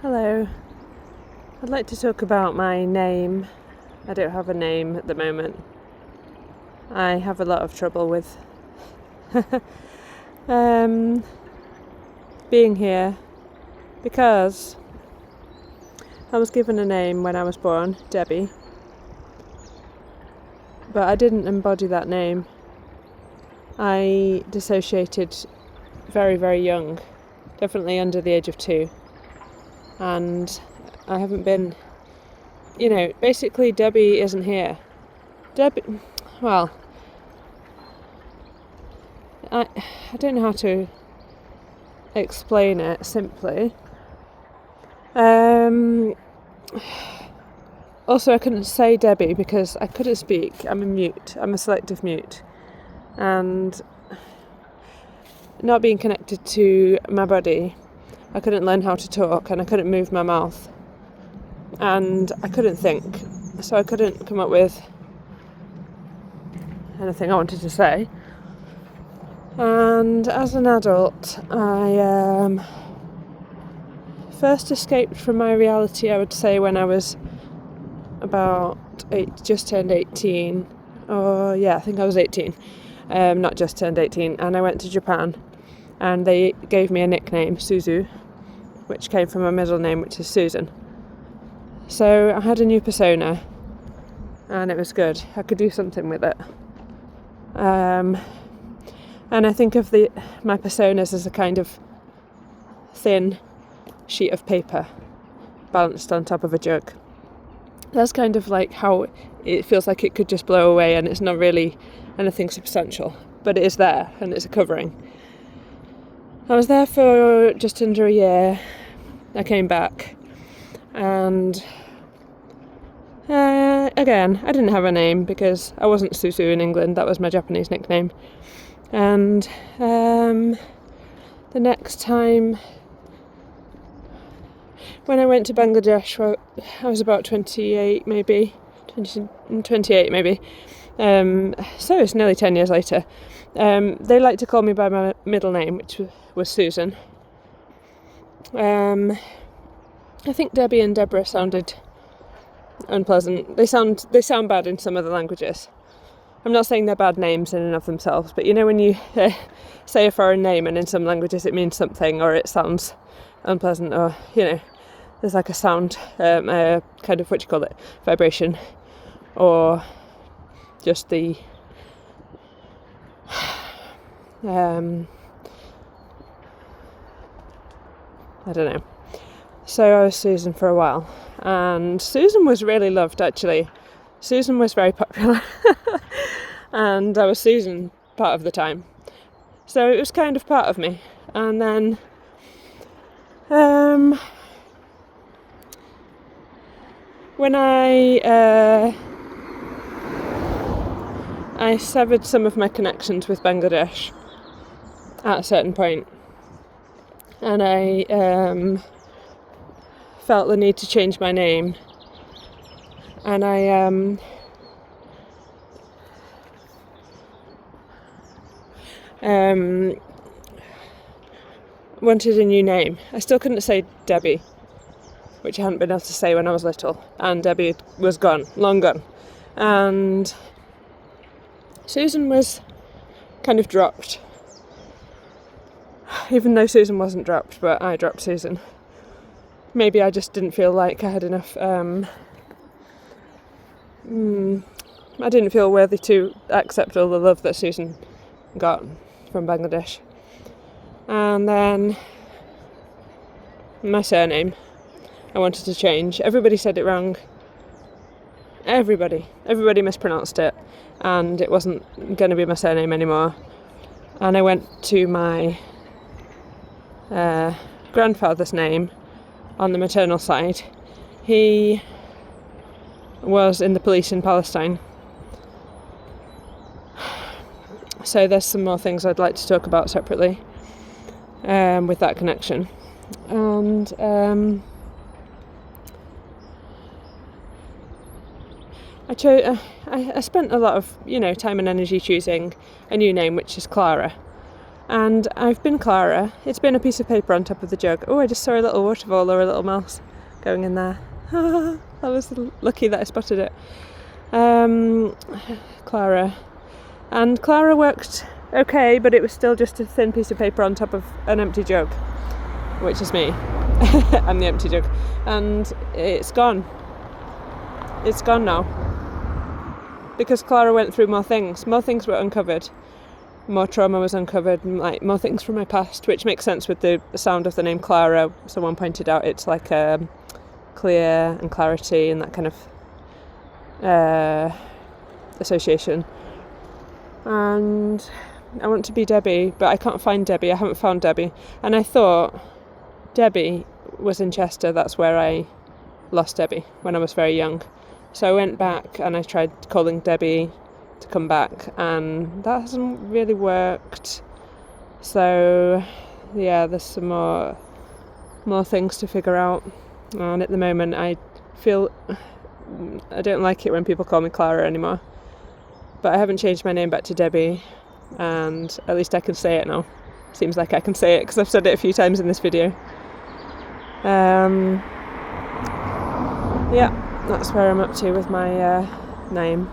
Hello. I'd like to talk about my name. I don't have a name at the moment. I have a lot of trouble with being here because I was given a name when I was born, Debbie, but I didn't embody that name. I dissociated very, very young, definitely under the age of 2. And I haven't been, basically Debbie isn't here. I don't know how to explain it simply. Also, I couldn't say Debbie because I couldn't speak. I'm a mute. I'm a selective mute. And not being connected to my body, I couldn't learn how to talk and I couldn't move my mouth. And I couldn't think. So I couldn't come up with anything I wanted to say. And as an adult, I first escaped from my reality, I would say, when I was about just turned 18. I think I was 18. Not just turned 18. And I went to Japan. And they gave me a nickname, Suzu, which came from my middle name, which is Susan. So I had a new persona, and it was good. I could do something with it. And I think of my personas as a kind of thin sheet of paper balanced on top of a jug. That's kind of like how it feels like it could just blow away, and it's not really anything substantial, but it is there, and it's a covering. I was there for just under a year. I came back, and again, I didn't have a name because I wasn't Susu in England. That was my Japanese nickname. And the next time, when I went to Bangladesh, I was about 28 maybe. So it's nearly 10 years later. They like to call me by my middle name, which was Susan. I think Debbie and Deborah sounded unpleasant. They sound bad in some other languages. I'm not saying they're bad names in and of themselves, but when you say a foreign name and in some languages it means something, or it sounds unpleasant, or there's like a sound, kind of, what do you call it, vibration, or just the I don't know. So I was Susan for a while, and Susan was really loved, actually. Susan was very popular, and I was Susan part of the time. So it was kind of part of me. And then when I severed some of my connections with Bangladesh at a certain point, and I felt the need to change my name, and I wanted a new name. I still couldn't say Debbie, which I hadn't been able to say when I was little, and Debbie was gone, long gone, and Susan was kind of dropped, even though Susan wasn't dropped, but I dropped Susan. Maybe I just didn't feel like I had enough, I didn't feel worthy to accept all the love that Susan got from Bangladesh. And then my surname, I wanted to change. Everybody said it wrong. Everybody mispronounced it, and it wasn't going to be my surname anymore. And I went to my grandfather's name on the maternal side. He was in the police in Palestine. So there's some more things I'd like to talk about separately with that connection. And I spent a lot of time and energy choosing a new name, which is Clara. And I've been Clara. It's been a piece of paper on top of the jug. Oh, I just saw a little waterfall or a little mouse going in there. I was lucky that I spotted it. Clara. And Clara worked okay, but it was still just a thin piece of paper on top of an empty jug, which is me. I'm the empty jug. And it's gone. It's gone now. Because Clara went through more things. More things were uncovered. More trauma was uncovered, like more things from my past, which makes sense with the sound of the name Clara. Someone pointed out it's like clear and clarity and that kind of association. And I want to be Debbie, but I can't find Debbie. I haven't found Debbie. And I thought Debbie was in Chester. That's where I lost Debbie when I was very young. So I went back and I tried calling Debbie to come back, and that hasn't really worked. So yeah, there's some more things to figure out. And at the moment I don't like it when people call me Clara anymore. But I haven't changed my name back to Debbie, and at least I can say it now. Seems like I can say it because I've said it a few times in this video. Yeah, that's where I'm up to with my name.